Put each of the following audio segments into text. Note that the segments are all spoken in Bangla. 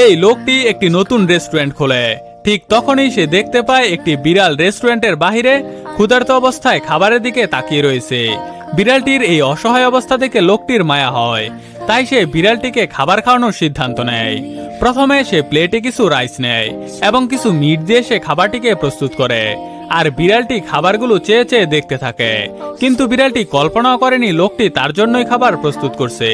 এই লোকটি একটি নতুন রেস্টুরেন্ট খোলে। ঠিক তখনই সে দেখতে পায় একটি বিড়াল রেস্টুরেন্টের বাহিরে ক্ষুধার্ত অবস্থায় খাবারের দিকে তাকিয়ে রয়েছে। বিড়ালটির এই অসহায় অবস্থা দেখে লোকটির মায়া হয়, তাই সে বিড়ালটিকে খাবার খাওয়ানোর সিদ্ধান্ত নেয়। প্রথমে সে প্লেটে কিছু রাইস নেয় এবং কিছু মিট দিয়ে সে খাবারটিকে প্রস্তুত করে, আর বিড়ালটি খাবারগুলো চেয়ে চেয়ে দেখতে থাকে। কিন্তু বিড়ালটি কল্পনাও করেনি লোকটি তার জন্যই খাবার প্রস্তুত করছে।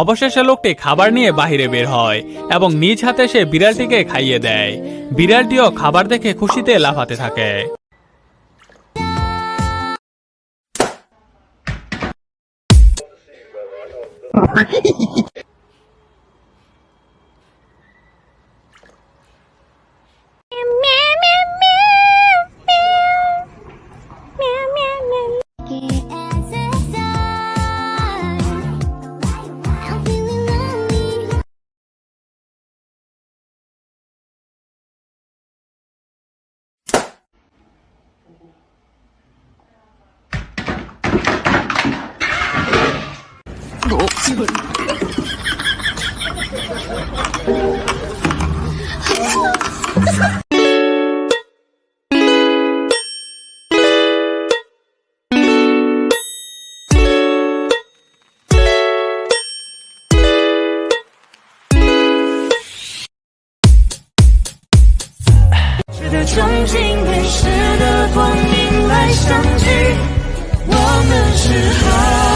অবশেষে লোকটি খাবার নিয়ে বাহিরে বের হয় এবং নিজ হাতে সে বিড়ালটিকে খাইয়ে দেয়। বিড়ালটিও খাবার দেখে খুশিতে লাফাতে থাকে।憧憬被诗的光阴来相聚，我们是好。